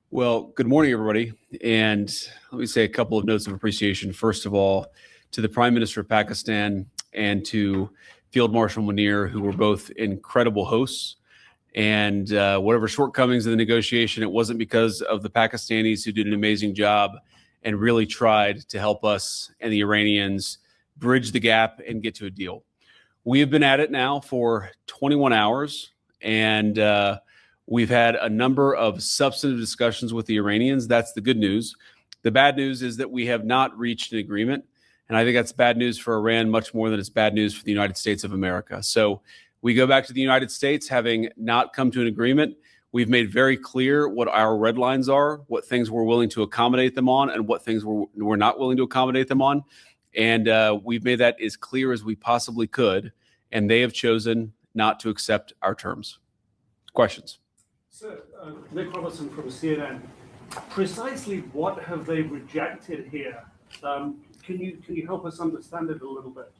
Well, good morning, everybody. And let me say a couple of notes of appreciation. First of all, to the Prime Minister of Pakistan and to Field Marshal Munir, who were both incredible hosts. And whatever shortcomings in the negotiation, it wasn't because of the Pakistanis who did an amazing job and really tried to help us and the Iranians bridge the gap and get to a deal. We have been at it now for 21 hours, and we've had a number of substantive discussions with the Iranians. That's the good news. The bad news is that we have not reached an agreement. And I think that's bad news for Iran, much more than it's bad news for the United States of America. So we go back to the United States having not come to an agreement. We've made very clear what our red lines are, what things we're willing to accommodate them on, and what things we're not willing to accommodate them on. And we've made that as clear as we possibly could. And they have chosen not to accept our terms. Questions? So, Nick Robertson from CNN. Precisely what have they rejected here? Can you help us understand it a little bit?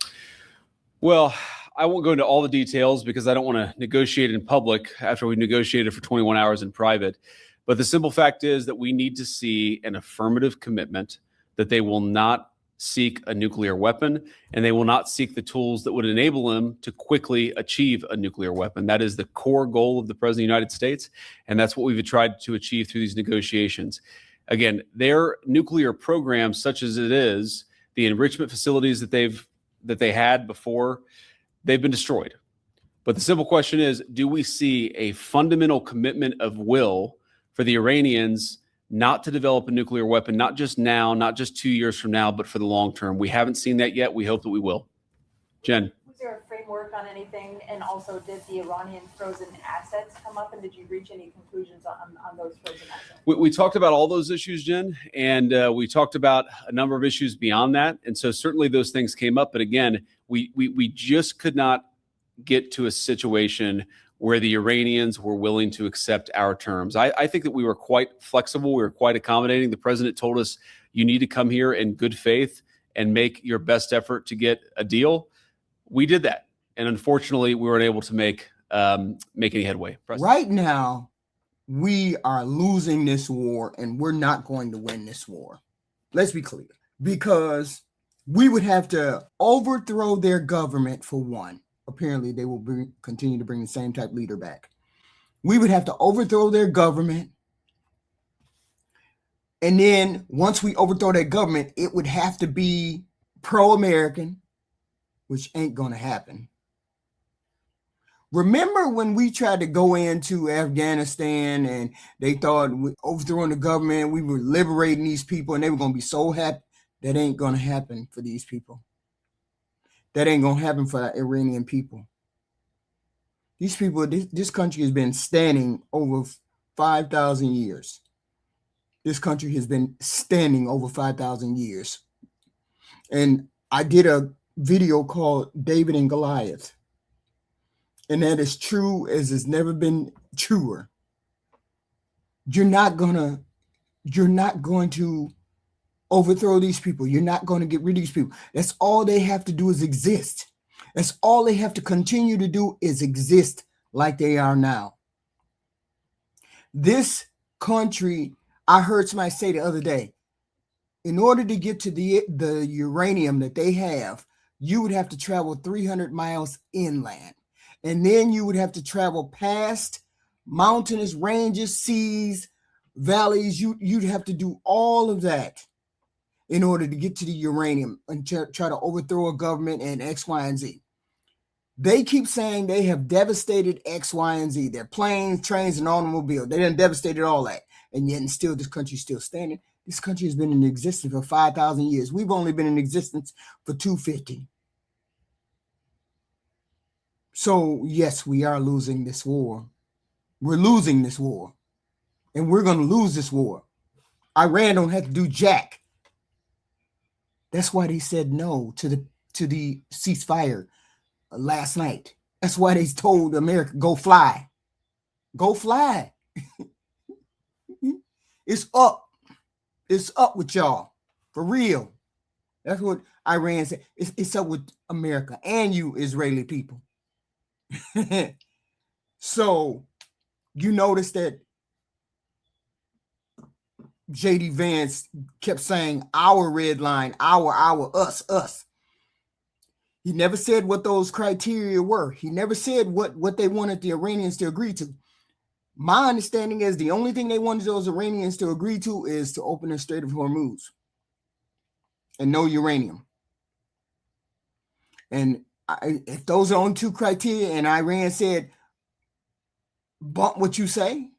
Well, I won't go into all the details because I don't want to negotiate in public after we've negotiated for 21 hours in private. But the simple fact is that we need to see an affirmative commitment that they will not seek a nuclear weapon, and they will not seek the tools that would enable them to quickly achieve a nuclear weapon. That is the core goal of the President of the United States, and that's what we've tried to achieve through these negotiations. Again, their nuclear program, such as it is, the enrichment facilities that they had before, they've been destroyed. But the simple question is, do we see a fundamental commitment of will for the Iranians not to develop a nuclear weapon, not just now, not just 2 years from now, but for the long term? We haven't seen that yet. We hope that we will. Jen. Was there a framework on anything? And also, did the Iranian frozen assets come up? And did you reach any conclusions on those frozen assets? We talked about all those issues, Jen, and we talked about a number of issues beyond that. And so certainly those things came up. But again, we just could not get to a situation where the Iranians were willing to accept our terms. I think that we were quite flexible. We were quite accommodating. The president told us, you need to come here in good faith and make your best effort to get a deal. We did that. And unfortunately, we weren't able to make any headway. President. Right now, we are losing this war, and we're not going to win this war. Let's be clear. Because we would have to overthrow their government, for one. Apparently, they will continue to bring the same type leader back. We would have to overthrow their government. And then once we overthrow their government, it would have to be pro-American, which ain't going to happen. Remember when we tried to go into Afghanistan and they thought overthrowing the government, we were liberating these people and they were going to be so happy? That ain't going to happen for these people. That ain't going to happen for the Iranian people. These people, this country has been standing over 5,000 years. This country has been standing over 5,000 years. And I did a video called David and Goliath. And that is true as it's never been truer. You're not going to overthrow these people. You're not going to get rid of these people. That's all they have to do is exist. That's all they have to continue to do is exist like they are now. This country, I heard somebody say the other day, in order to get to the uranium that they have, you would have to travel 300 miles inland. And then you would have to travel past mountainous ranges, seas, valleys. You'd have to do all of that in order to get to the uranium and try to overthrow a government and X, Y, and Z. They keep saying they have devastated X, Y, and Z. Their planes, trains, and automobiles. They done devastated all that. And yet still this country's still standing. This country has been in existence for 5,000 years. We've only been in existence for 250. So, yes, we are losing this war. We're losing this war. And we're going to lose this war. Iran don't have to do jack. That's why they said no to the ceasefire last night. That's why they told America, go fly. Go fly. It's up. It's up with y'all. For real. That's what Iran said. It's up with America and you Israeli people. So you notice that J.D. Vance kept saying our red line, our, us. He never said what those criteria were. He never said what they wanted the Iranians to agree to. My understanding is the only thing they wanted those Iranians to agree to is to open the Strait of Hormuz and no uranium. And if those are only two criteria and Iran said, bump what you say,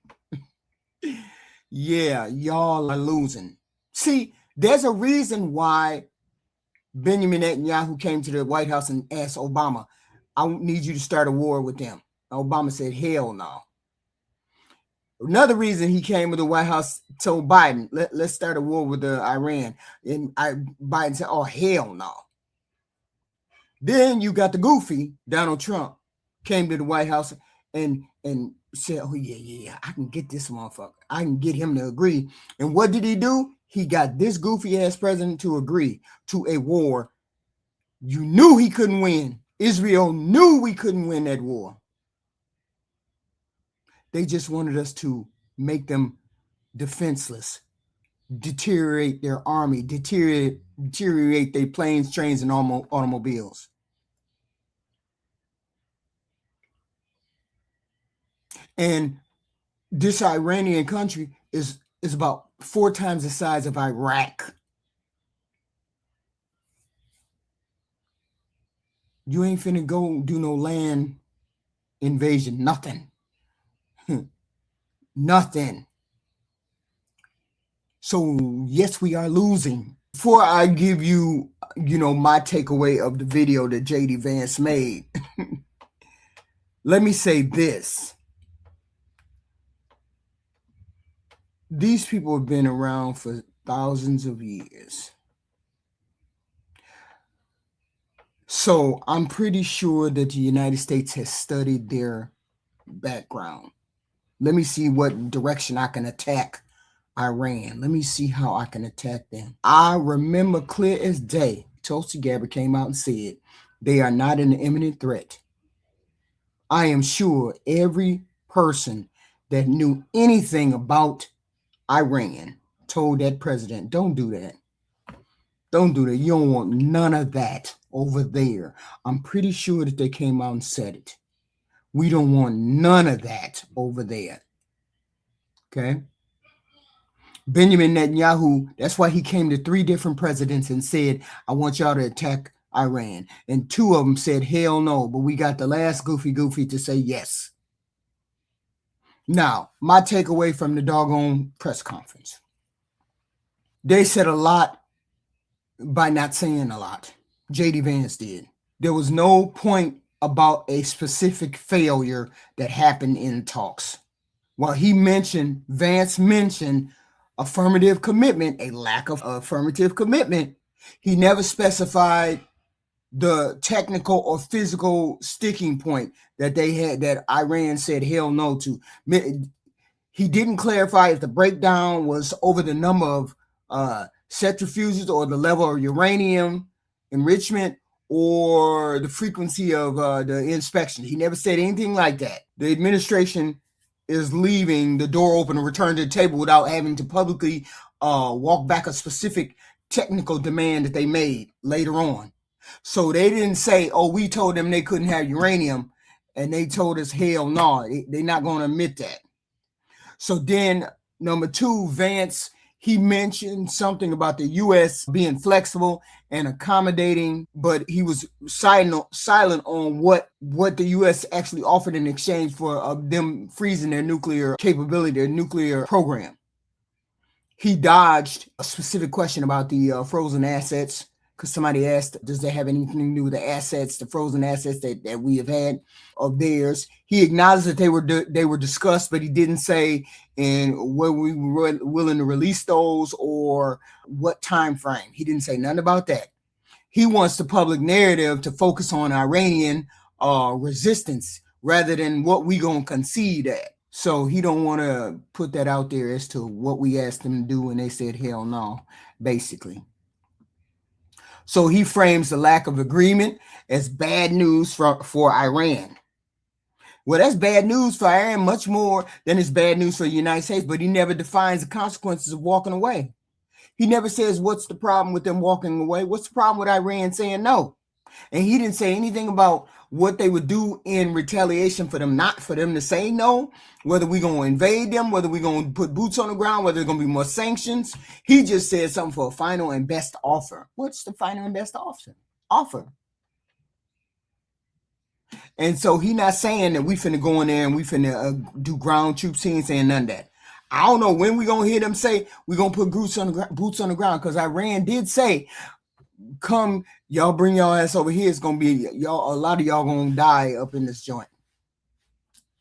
yeah, y'all are losing. See, there's a reason why Benjamin Netanyahu came to the White House and asked Obama, I need you to start a war with them. Obama said, hell no. Another reason he came to the White House told Biden, let's start a war with Iran. And Biden said, oh, hell no. Then you got the goofy Donald Trump came to the White House and said, oh, yeah, I can get this motherfucker. I can get him to agree. And what did he do? He got this goofy ass president to agree to a war. You knew he couldn't win. Israel knew we couldn't win that war. They just wanted us to make them defenseless, deteriorate their army, deteriorate their planes, trains, and automobiles. And this Iranian country is about 4 times the size of Iraq. You ain't finna go do no land invasion, nothing. Nothing. So yes, we are losing. Before I give you, my takeaway of the video that J.D. Vance made, let me say this. These people have been around for thousands of years. So I'm pretty sure that the United States has studied their background. Let me see what direction I can attack Iran. Let me see how I can attack them. I remember clear as day, Tulsi Gabbard came out and said, they are not an imminent threat. I am sure every person that knew anything about Iran told that president, don't do that. Don't do that. You don't want none of that over there. I'm pretty sure that they came out and said it. We don't want none of that over there. Okay? Benjamin Netanyahu, that's why he came to 3 different presidents and said, I want y'all to attack Iran. And 2 of them said, hell no. But we got the last goofy to say yes. Now, my takeaway from the doggone press conference. They said a lot by not saying a lot. J.D. Vance did. There was no point about a specific failure that happened in talks. While Vance mentioned affirmative commitment, a lack of affirmative commitment, he never specified the technical or physical sticking point that they had, that Iran said hell no to. He didn't clarify if the breakdown was over the number of centrifuges or the level of uranium enrichment or the frequency of the inspection. He never said anything like that. The administration is leaving the door open to return to the table without having to publicly walk back a specific technical demand that they made later on. So they didn't say, oh, we told them they couldn't have uranium and they told us hell no. They're not going to admit that. So then number 2, Vance, he mentioned something about the U.S. being flexible and accommodating, but he was silent on what the U.S. actually offered in exchange for them freezing their nuclear capability, their nuclear program. He dodged a specific question about the frozen assets, because somebody asked, does that have anything to do with the assets, the frozen assets that we have had of theirs? He acknowledged that they were discussed, but he didn't say in where we were willing to release those or what time frame. He didn't say nothing about that. He wants the public narrative to focus on Iranian resistance rather than what we gonna concede at. So he don't want to put that out there as to what we asked them to do, and they said hell no, basically. So he frames the lack of agreement as bad news for Iran. Well, that's bad news for Iran, much more than it's bad news for the United States, but he never defines the consequences of walking away. He never says, what's the problem with them walking away? What's the problem with Iran saying no? And he didn't say anything about what they would do in retaliation for them, not for them to say no, whether we're going to invade them, whether we're going to put boots on the ground, whether there's going to be more sanctions. He just said something for a final and best offer. What's the final and best offer? And so he not saying that we finna go in there and we finna do ground troops. He ain't saying none of that. I don't know when we going to hear them say we're going to put boots on the ground, because Iran did say, come, y'all bring y'all ass over here. It's gonna be y'all. A lot of y'all gonna die up in this joint.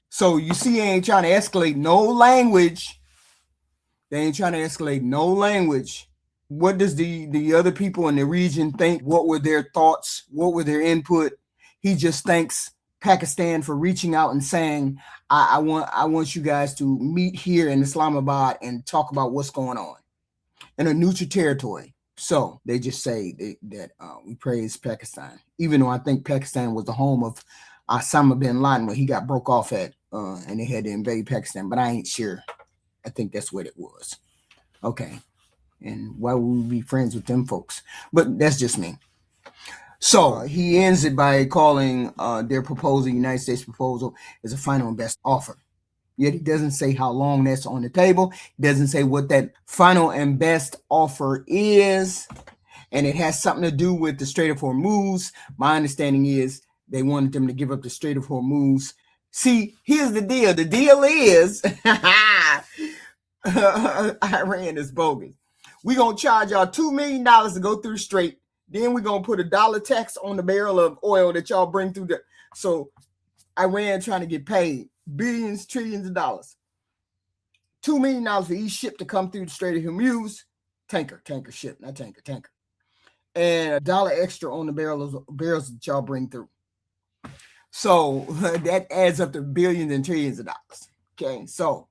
So you see, they ain't trying to escalate no language. They ain't trying to escalate no language. What does the other people in the region think? What were their thoughts? What were their input? He just thanks Pakistan for reaching out and saying, I want you guys to meet here in Islamabad and talk about what's going on in a neutral territory. So they just say that we praise Pakistan, even though I think Pakistan was the home of Osama bin Laden, where he got broke off at, and they had to invade Pakistan. But I ain't sure. I think that's what it was. Okay. And why would we be friends with them folks? But that's just me. So he ends it by calling their proposal, United States proposal, as a final and best offer. Yet he doesn't say how long that's on the table. He doesn't say what that final and best offer is. And it has something to do with the Strait of Hormuz. My understanding is they wanted them to give up the Strait of Hormuz. See, here's the deal. The deal is Iran is bogus. We're going to charge y'all $2 million to go through the strait. Then we're going to put $1 tax on the barrel of oil that y'all bring through the... So Iran trying to get paid billions, trillions of dollars. $2 million for each ship to come through the Strait of Hormuz. Tanker ship, not tanker. And $1 extra on the barrels that y'all bring through. So that adds up to billions and trillions of dollars. Okay, so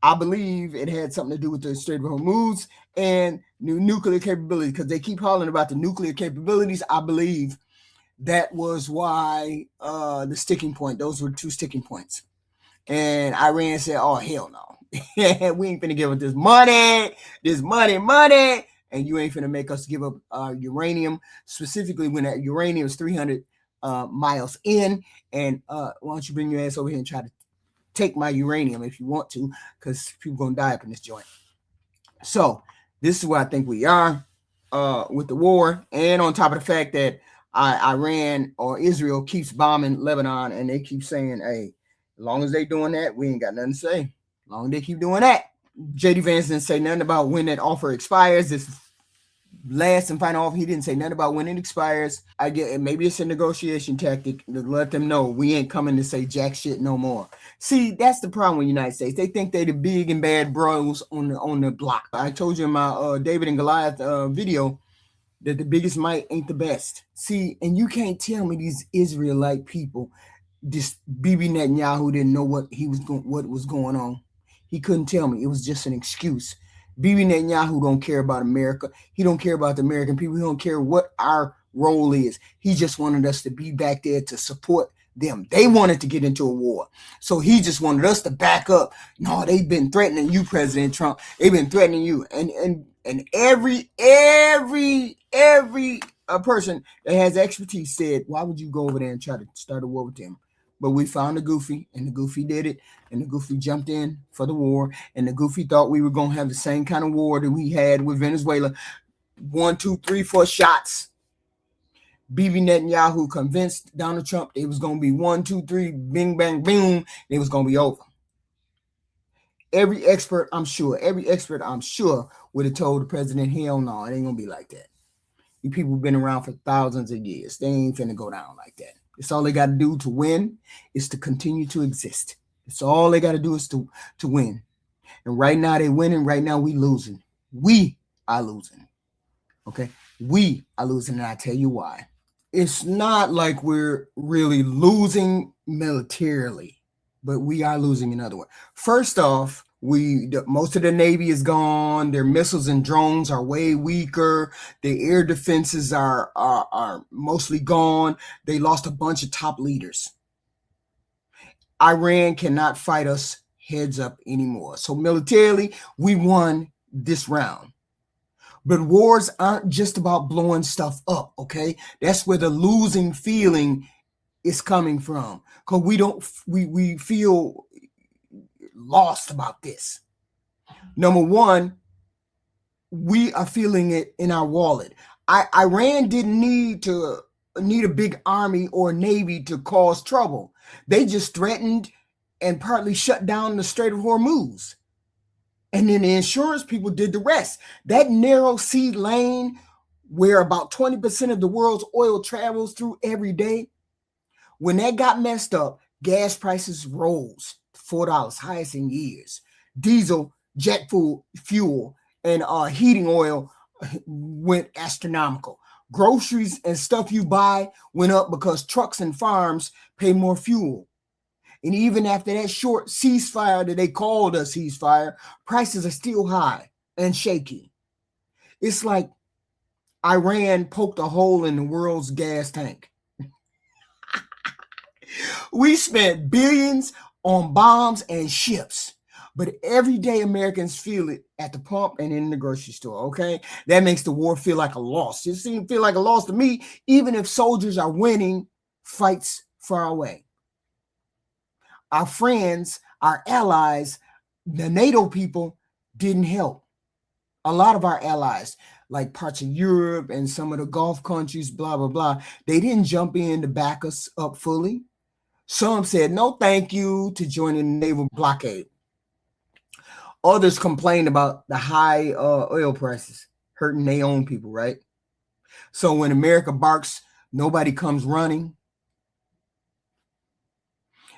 I believe it had something to do with the Strait of Hormuz and nuclear capability, because they keep hollering about the nuclear capabilities. I believe that was why the sticking point, those were 2 sticking points. And Iran said, oh, hell no. We ain't finna give up this money, and you ain't finna make us give up uranium, specifically when that uranium is 300 miles in. And why don't you bring your ass over here and try to take my uranium if you want to, because people gonna die up in this joint. So this is where I think we are with the war, and on top of the fact that Iran or Israel keeps bombing Lebanon, and they keep saying, hey, as long as they doing that, we ain't got nothing to say. As long as they keep doing that. J.D. Vance didn't say nothing about when that offer expires. This last and final offer, he didn't say nothing about when it expires. I get maybe it's a negotiation tactic to let them know we ain't coming to say jack shit no more. See, that's the problem with the United States. They think they the big and bad bros on the block. I told you in my David and Goliath video that the biggest might ain't the best. See, and you can't tell me these Israelite people, this Bibi Netanyahu didn't know what was going on. He couldn't tell me. It was just an excuse. Bibi Netanyahu don't care about America. He don't care about the American people. He don't care what our role is. He just wanted us to be back there to support them. They wanted to get into a war. So he just wanted us to back up. No, they've been threatening you, President Trump. They've been threatening you. And every person that has expertise said, why would you go over there and try to start a war with them? But we found a goofy, and the goofy did it, and the goofy jumped in for the war, and the goofy thought we were going to have the same kind of war that we had with Venezuela. 1, 2, 3, 4 shots. Bibi Netanyahu convinced Donald Trump it was going to be 1, 2, 3, bing, bang, boom, it was going to be over. Every expert, I'm sure, would have told the president, hell no, it ain't going to be like that. You people have been around for thousands of years. They ain't finna go down like that. It's all they got to do to win is to continue to exist. It's all they got to do is to win. And right now they winning. Right now we losing. We are losing. Okay? We are losing, and I tell you why. It's not like we're really losing militarily, but we are losing in other words. First off, most of the Navy is gone. Their missiles and drones are way weaker. Their air defenses are mostly gone. They lost a bunch of top leaders. Iran cannot fight us heads up anymore. So militarily, we won this round. But wars aren't just about blowing stuff up, okay? That's where the losing feeling is coming from. Because we feel lost about this. Number one, we are feeling it in our wallet. Iran didn't need a big army or navy to cause trouble. They just threatened and partly shut down the Strait of Hormuz. And then the insurance people did the rest. That narrow sea lane where about 20% of the world's oil travels through every day, when that got messed up, gas prices rose to $4, highest in years. Diesel, jet fuel, and heating oil went astronomical. Groceries and stuff you buy went up because trucks and farms pay more fuel. And even after that short ceasefire that they called a ceasefire, prices are still high and shaky. It's like Iran poked a hole in the world's gas tank. We spent billions on bombs and ships, but everyday Americans feel it at the pump and in the grocery store, okay? That makes the war feel like a loss. It seems to feel like a loss to me, even if soldiers are winning fights far away. Our friends, our allies, the NATO people didn't help. A lot of our allies, like parts of Europe and some of the Gulf countries, blah, blah, blah, they didn't jump in to back us up fully. Some said no thank you to joining the naval blockade. Others complained about the high oil prices, hurting their own people, right? So when America barks, nobody comes running.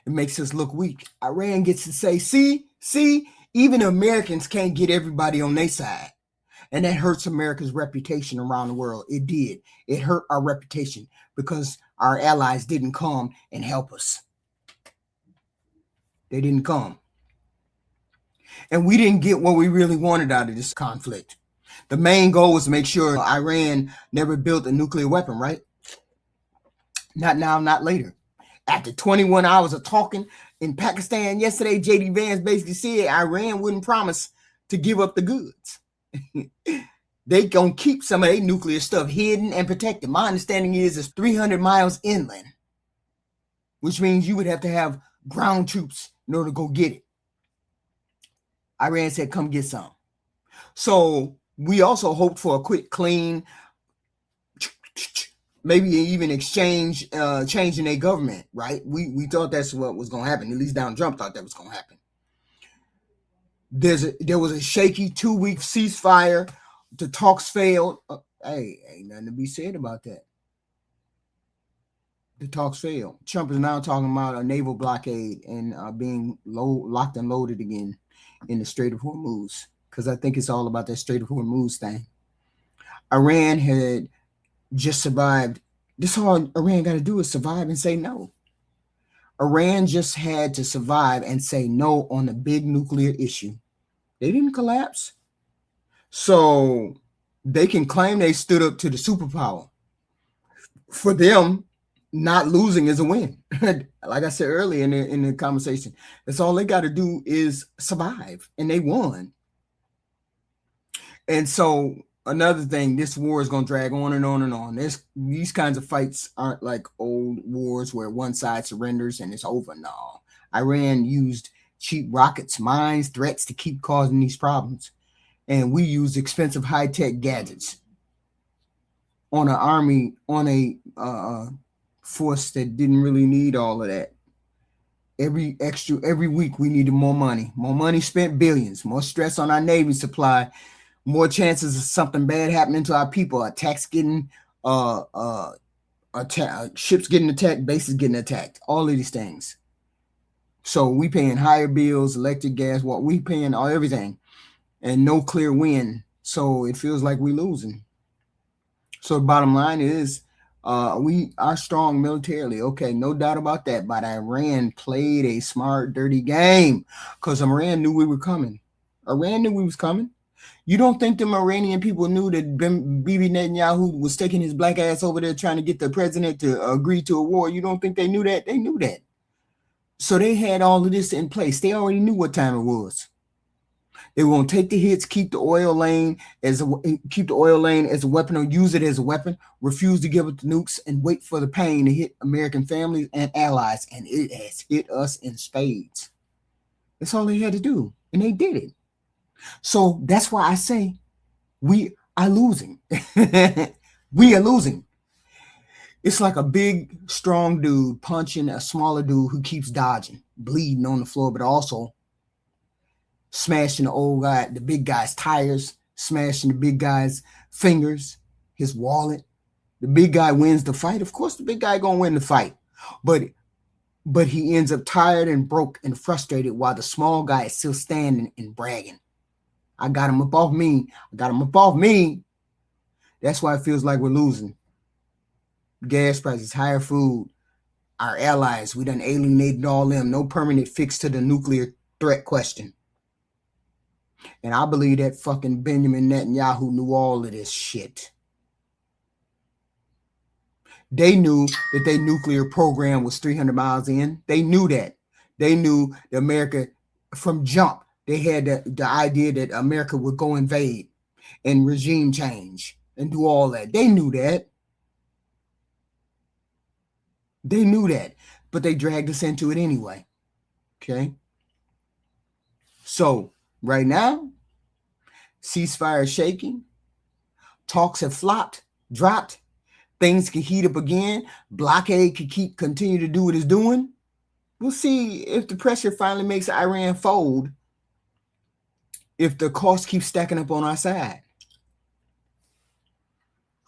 It makes us look weak. Iran gets to say, see, even Americans can't get everybody on their side. And that hurts America's reputation around the world. It did. It hurt our reputation because our allies didn't come and help us. They didn't come. And we didn't get what we really wanted out of this conflict. The main goal was to make sure Iran never built a nuclear weapon, right? Not now, not later. After 21 hours of talking in Pakistan yesterday, J.D. Vance basically said Iran wouldn't promise to give up the goods. They gonna keep some of their nuclear stuff hidden and protected. My understanding is it's 300 miles inland, which means you would have to have ground troops in order to go get it. Iran said, come get some. So we also hoped for a quick, clean, maybe even exchange, changing their government, right? We thought that's what was going to happen. At least Donald Trump thought that was going to happen. There was a shaky 2-week ceasefire. The talks failed. Hey, ain't nothing to be said about that. The talks failed. Trump is now talking about a naval blockade and being locked and loaded again in the Strait of Hormuz, because I think it's all about that Strait of Hormuz thing. Iran had just survived. This all Iran got to do is survive and say no. Iran just had to survive and say no on the big nuclear issue. They didn't collapse. So they can claim they stood up to the superpower. For them, not losing is a win. Like I said earlier in the conversation, that's all they got to do is survive, and they won. And so another thing, this war is going to drag on and on and on. These kinds of fights aren't like old wars where one side surrenders and it's over. No, Iran used cheap rockets, mines, threats to keep causing these problems. And we used expensive high-tech gadgets on an army, on a force that didn't really need all of that. Every week we needed more money spent, billions, more stress on our Navy supply, more chances of something bad happening to our people, attacks getting, ships getting attacked, bases getting attacked, all of these things. So we paying higher bills, electric, gas, what we paying, everything, and no clear win. So it feels like we're losing. So the bottom line is, we are strong militarily. Okay, no doubt about that. But Iran played a smart, dirty game because Iran knew we were coming. Iran knew we was coming. You don't think them Iranian people knew that Bibi Netanyahu was taking his black ass over there trying to get the president to agree to a war? You don't think they knew that? They knew that. So they had all of this in place. They already knew what time it was. They were going to take the hits, keep the oil lane as a weapon, or use it as a weapon, refuse to give up the nukes, and wait for the pain to hit American families and allies. And it has hit us in spades. That's all they had to do. And they did it. So that's why I say we are losing. We are losing. It's like a big, strong dude punching a smaller dude who keeps dodging, bleeding on the floor, but also smashing the big guy's tires, smashing the big guy's fingers, his wallet. The big guy wins the fight. Of course, the big guy gonna win the fight, but he ends up tired and broke and frustrated while the small guy is still standing and bragging. I got him up off me. That's why it feels like we're losing. Gas prices, higher food, our allies, we done alienated all them. No permanent fix to the nuclear threat question. And I believe that fucking Benjamin Netanyahu knew all of this shit. They knew that their nuclear program was 300 miles in. They knew that. They knew that America, from jump, they had the idea that America would go invade and regime change and do all that. They knew that. They knew that, but they dragged us into it anyway. Okay? So, right now, ceasefire is shaking. Talks have dropped. Things can heat up again. Blockade can continue to do what it's doing. We'll see if the pressure finally makes Iran fold, if the cost keeps stacking up on our side.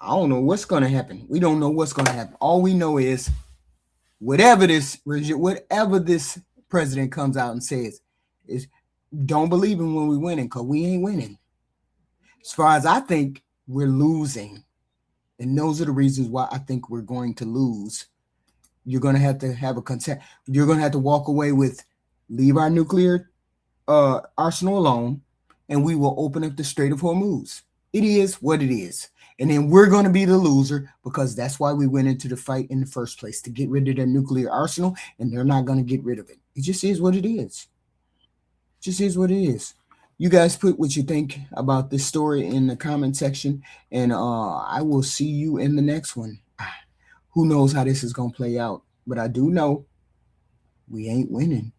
I don't know what's going to happen. We don't know what's going to happen. All we know is whatever this president comes out and says is, don't believe him when we're winning, because we ain't winning. As far as I think, we're losing. And those are the reasons why I think we're going to lose. You're going to have a consent. You're going to have to walk away with, leave our nuclear arsenal alone, and we will open up the Strait of Hormuz. It is what it is. And then we're going to be the loser, because that's why we went into the fight in the first place, to get rid of their nuclear arsenal, and they're not going to get rid of it. It just is what it is. It just is what it is. You guys put what you think about this story in the comment section, and I will see you in the next one. Who knows how this is going to play out, but I do know we ain't winning.